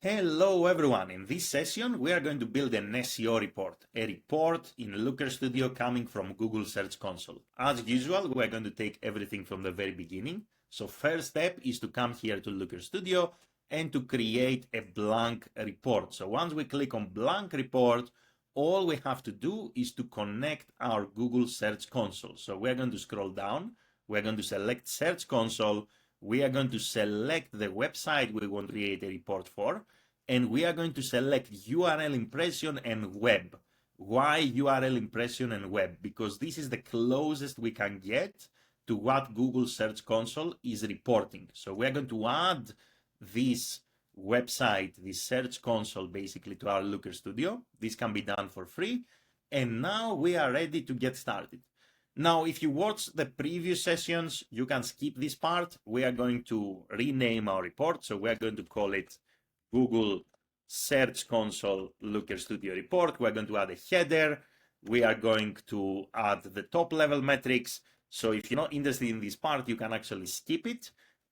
Hello everyone, in this session we are going to build an SEO report, a report in Looker Studio coming from Google Search Console. As usual, we are going to take everything from the very beginning. So first step is to come here to Looker Studio and to create a blank report. So once we click on blank report, all we have to do is to connect our Google Search Console. So we're going to scroll down, we're going to select Search Console, we are going to select the website we want to create a report for, and we are going to select URL impression and web. Why URL impression and web? Because this is the closest we can get to what Google Search Console is reporting. So we are going to add this website, this Search Console, basically to our Looker Studio. This can be done for free. And now we are ready to get started. Now, if you watch the previous sessions, you can skip this part. We are going to rename our report. So we're going to call it Google Search Console Looker Studio report. We're going to add a header. We are going to add the top level metrics. So if you're not interested in this part, you can actually skip it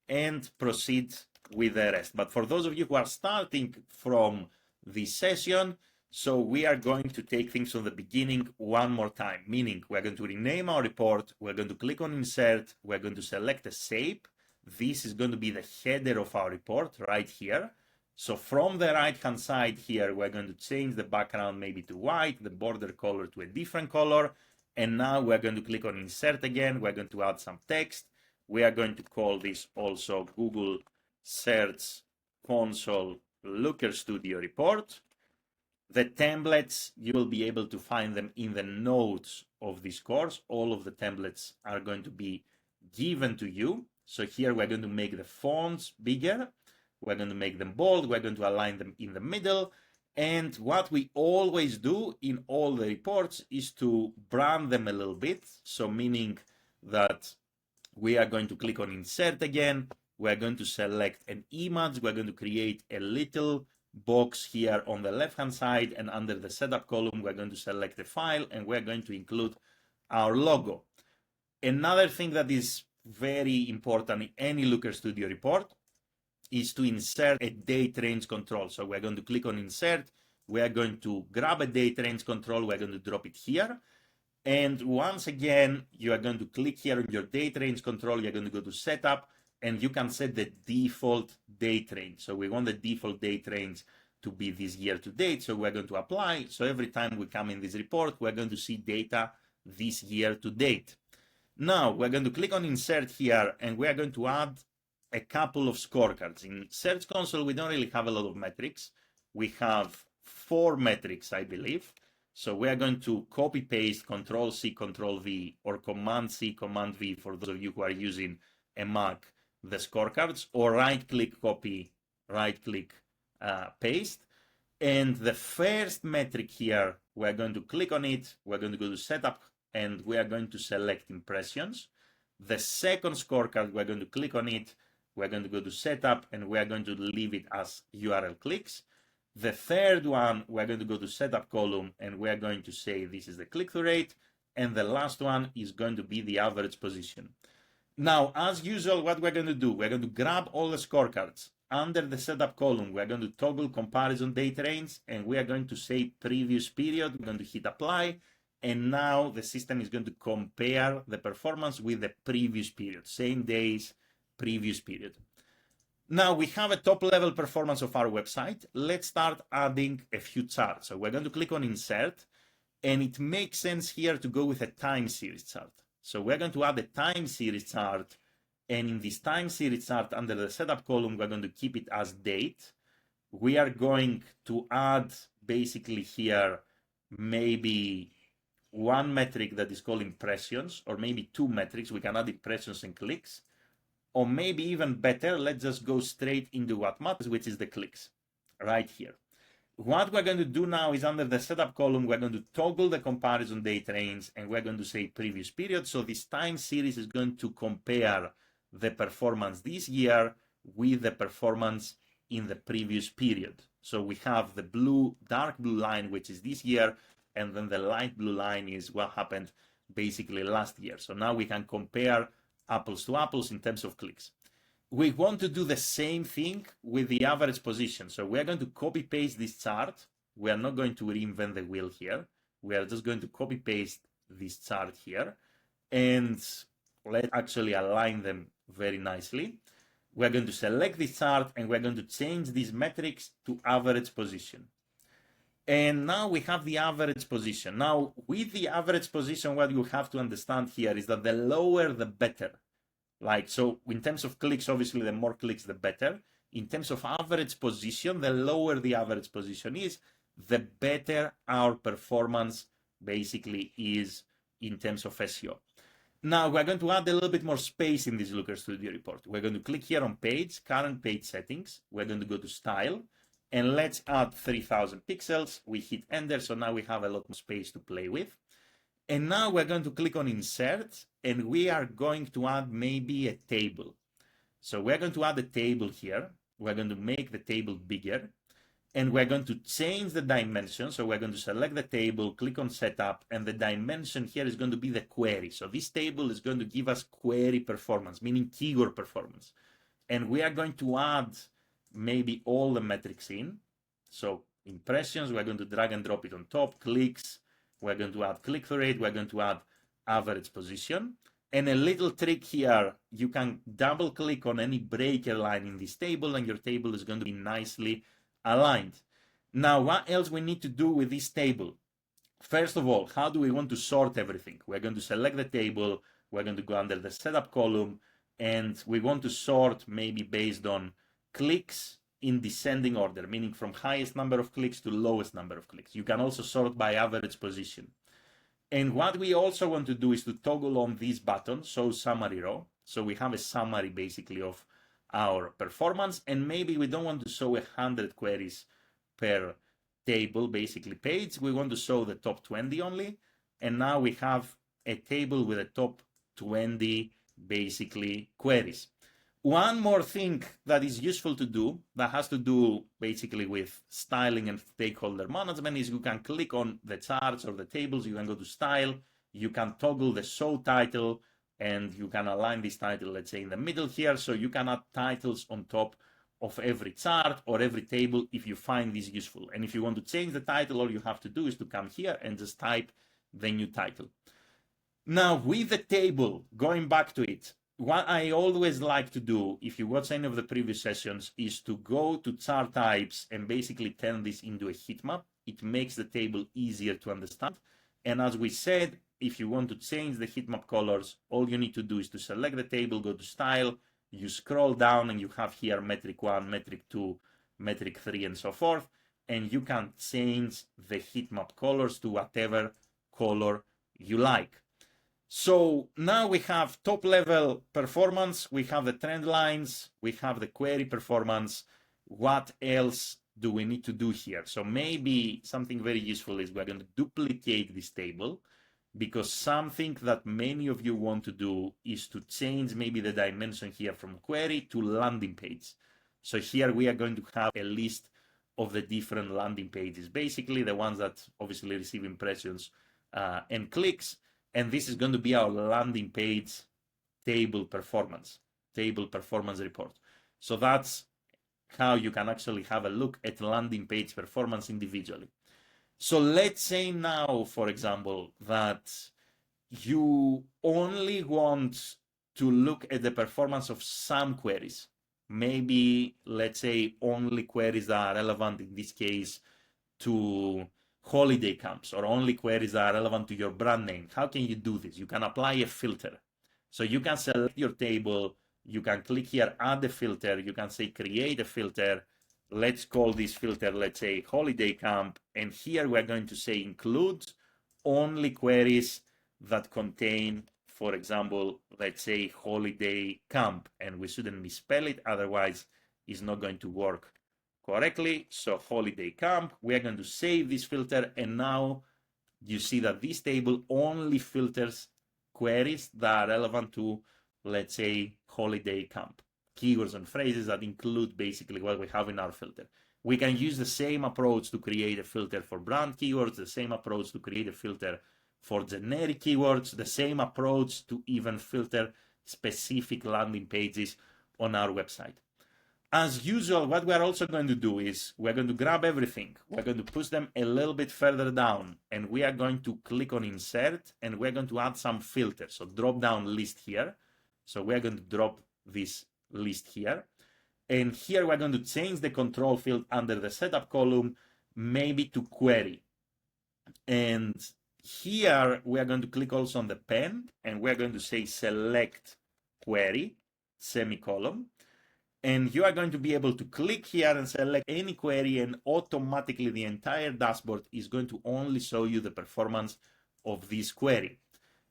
and proceed with the rest. But for those of you who are starting from this session, so we are going to take things from the beginning one more time, meaning we're going to rename our report, we're going to click on insert, we're going to select a shape. This is going to be the header of our report right here. So from the right hand side here, we're going to change the background maybe to white, the border color to a different color. And now we're going to click on insert again. We're going to add some text. We are going to call this also Google Search Console Looker Studio report. The templates, you will be able to find them in the notes of this course. All of the templates are going to be given to you. So here we're going to make the fonts bigger. We're going to make them bold. We're going to align them in the middle. And what we always do in all the reports is to brand them a little bit. So meaning that we are going to click on insert again. We're going to select an image. We're going to create a little box here on the left hand side, and under the setup column we're going to select a file and we're going to include our logo. Another thing that is very important in any Looker Studio report is to insert a date range control. So we're going to click on insert, we are going to grab a date range control, we're going to drop it here, and once again you are going to click here on your date range control, you're going to go to setup, and you can set the default date range. So we want the default date range to be this year to date. So we're going to apply. So every time we come in this report, we're going to see data this year to date. Now we're going to click on insert here, and we're going to add a couple of scorecards. In Search Console, we don't really have a lot of metrics. We have 4 metrics, I believe. So we are going to copy paste, Control C, Control V, or Command C, Command V for those of you who are using a Mac, the scorecards, or right click copy, right click paste. And the first metric here, we're going to click on it, we're going to go to setup, and we are going to select impressions. The second scorecard, we're going to click on it, we're going to go to setup, and we're going to leave it as URL clicks. The third one, we're going to go to setup column, and we're going to say this is the click-through rate, and the last one is going to be the average position. Now, as usual, what we're going to do, we're going to grab all the scorecards. Under the setup column, we're going to toggle comparison date range, and we are going to say previous period. We're going to hit apply, and now the system is going to compare the performance with the previous period, same days, previous period. Now we have a top level performance of our website. Let's start adding a few charts. So we're going to click on insert, and it makes sense here to go with a time series chart. So we're going to add a time series chart, and in this time series chart under the setup column, we're going to keep it as date. We are going to add basically here maybe one metric that is called impressions, or maybe 2 metrics. We can add impressions and clicks, or maybe even better, let's just go straight into what matters, which is the clicks right here. What we're going to do now is under the setup column, we're going to toggle the comparison date range, and we're going to say previous period. So this time series is going to compare the performance this year with the performance in the previous period. So we have the blue, dark blue line, which is this year, and then the light blue line is what happened basically last year. So now we can compare apples to apples in terms of clicks. we want to do the same thing with the average position. So we're going to copy paste this chart. We are not going to reinvent the wheel here. We are just going to copy paste this chart here, and let's actually align them very nicely. We're going to select this chart and we're going to change these metrics to average position. And now we have the average position. Now with the average position, what you have to understand here is that the lower the better. Like, so in terms of clicks, obviously the more clicks the better. In terms of average position, the lower the average position is, the better our performance basically is in terms of SEO. Now we're going to add a little bit more space in this Looker Studio report. We're going to click here on page, current page settings. We're going to go to style, and let's add 3000 pixels. We hit enter, so now we have a lot more space to play with. And now we're going to click on insert, and we are going to add maybe a table. So we're going to add a table here. We're going to make the table bigger, and we're going to change the dimension. So we're going to select the table, click on setup, and the dimension here is going to be the query. So this table is going to give us query performance, meaning keyword performance. And we are going to add maybe all the metrics in. So impressions, we're going to drag and drop it on top, clicks, we're going to add click-through rate, we're going to add average position. And a little trick here, you can double click on any breaker line in this table and your table is going to be nicely aligned. Now, what else we need to do with this table? First of all, how do we want to sort everything? We're going to select the table, we're going to go under the setup column, and we want to sort maybe based on clicks in descending order, meaning from highest number of clicks to lowest number of clicks. You can also sort by average position. And what we also want to do is to toggle on this button, show summary row. So we have a summary basically of our performance, and maybe we don't want to show 100 queries per table, basically page. We want to show the top 20 only. And now we have a table with the top 20 basically queries. One more thing that is useful to do that has to do basically with styling and stakeholder management is you can click on the charts or the tables, you can go to style, you can toggle the show title, and you can align this title, let's say in the middle here, so you can add titles on top of every chart or every table if you find this useful. And if you want to change the title, all you have to do is to come here and just type the new title. Now with the table, going back to it, what I always like to do, if you watch any of the previous sessions, is to go to chart types and basically turn this into a heat map. It makes the table easier to understand. And as we said, if you want to change the heat map colors, all you need to do is to select the table, go to style, you scroll down and you have here metric 1, metric 2, metric 3, and so forth. And you can change the heat map colors to whatever color you like. So now we have top level performance, we have the trend lines, we have the query performance. What else do we need to do here? So maybe something very useful is we're going to duplicate this table, because something that many of you want to do is to change maybe the dimension here from query to landing page. So here we are going to have a list of the different landing pages, basically the ones that obviously receive impressions and clicks. And this is going to be our landing page table performance report. So that's how you can actually have a look at landing page performance individually. So let's say now, for example, that you only want to look at the performance of some queries. Maybe, let's say, only queries that are relevant, in this case, to holiday camps, or only queries that are relevant to your brand name. How can you do this? You can apply a filter. So you can select your table, you can click here, add a filter, you can say create a filter. Let's call this filter, let's say holiday camp. And here we're going to say include only queries that contain, for example, let's say holiday camp. And we shouldn't misspell it, otherwise it's not going to work correctly. So holiday camp, we are going to save this filter, and now you see that this table only filters queries that are relevant to, let's say, holiday camp, keywords and phrases that include basically what we have in our filter. We can use the same approach to create a filter for brand keywords, the same approach to create a filter for generic keywords, the same approach to even filter specific landing pages on our website. As usual, what we're also going to do is we're going to grab everything. We're going to push them a little bit further down, and we are going to click on insert, and we're going to add some filters. So drop down list here. So we're going to drop this list here. And here we're going to change the control field under the setup column, maybe to query. And here we are going to click also on the pen, and we're going to say select query, semicolon. And you are going to be able to click here and select any query, and automatically the entire dashboard is going to only show you the performance of this query.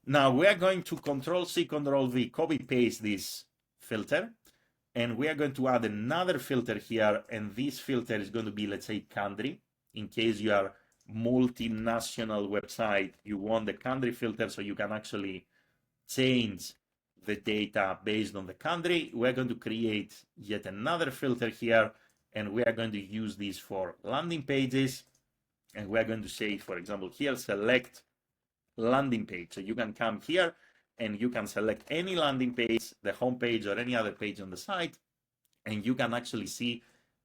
Now we are going to Control-C, Control-V, copy-paste this filter, and we are going to add another filter here, and this filter is going to be, let's say, country. In case you are multinational website, you want the country filter so you can actually change the data based on the country. We're going to create yet another filter here, and we are going to use this for landing pages. And we're going to say, for example, here, select landing page. So you can come here and you can select any landing page, the home page or any other page on the site, and you can actually see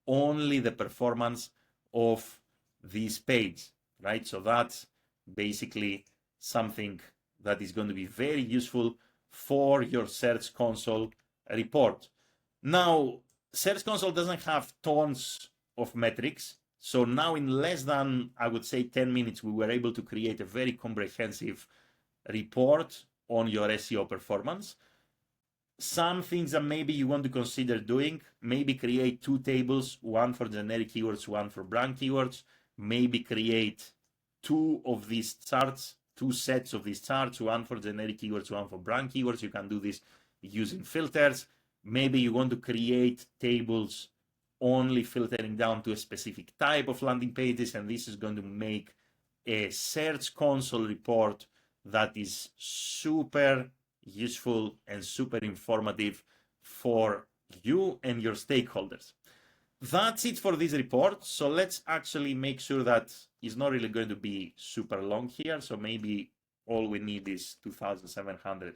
only the performance of this page, right? So that's basically something that is going to be very useful for your Search Console report. Now, Search Console doesn't have tons of metrics. So now in less than, I would say, 10 minutes, we were able to create a very comprehensive report on your SEO performance. Some things that maybe you want to consider doing, maybe create 2 tables, one for generic keywords, one for brand keywords, maybe create 2 of these charts, 2 sets of these charts, one for generic keywords, one for brand keywords. You can do this using filters. Maybe you want to create tables only filtering down to a specific type of landing pages, and this is going to make a Search Console report that is super useful and super informative for you and your stakeholders. That's it for this report. So let's actually make sure that it's not really going to be super long here. So maybe all we need is 2,700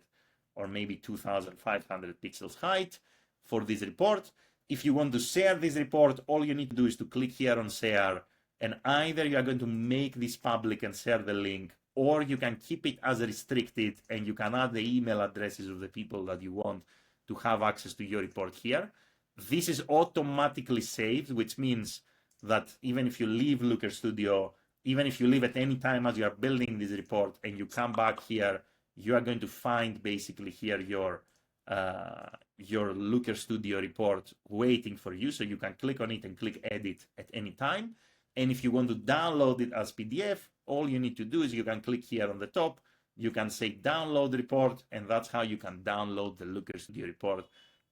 or maybe 2,500 pixels height for this report. If you want to share this report, all you need to do is to click here on share, and either you are going to make this public and share the link, or you can keep it as restricted and you can add the email addresses of the people that you want to have access to your report here. This is automatically saved, which means that even if you leave Looker Studio, even if you leave at any time as you are building this report and you come back here, you are going to find basically here your Looker Studio report waiting for you. So you can click on it and click edit at any time. And if you want to download it as PDF, all you need to do is you can click here on the top, you can say download report, and that's how you can download the Looker Studio report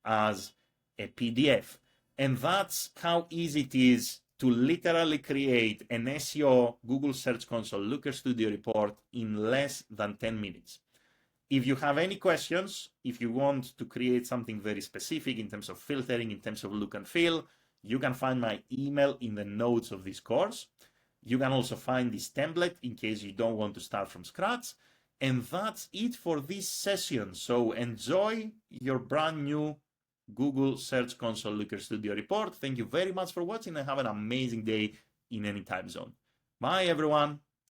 as a PDF. And that's how easy it is to literally create an SEO Google Search Console Looker Studio report in less than 10 minutes. If you have any questions, if you want to create something very specific in terms of filtering, in terms of look and feel, you can find my email in the notes of this course. You can also find this template in case you don't want to start from scratch. And that's it for this session. So enjoy your brand new Google Search Console Looker Studio report. Thank you very much for watching and have an amazing day in any time zone. Bye, everyone.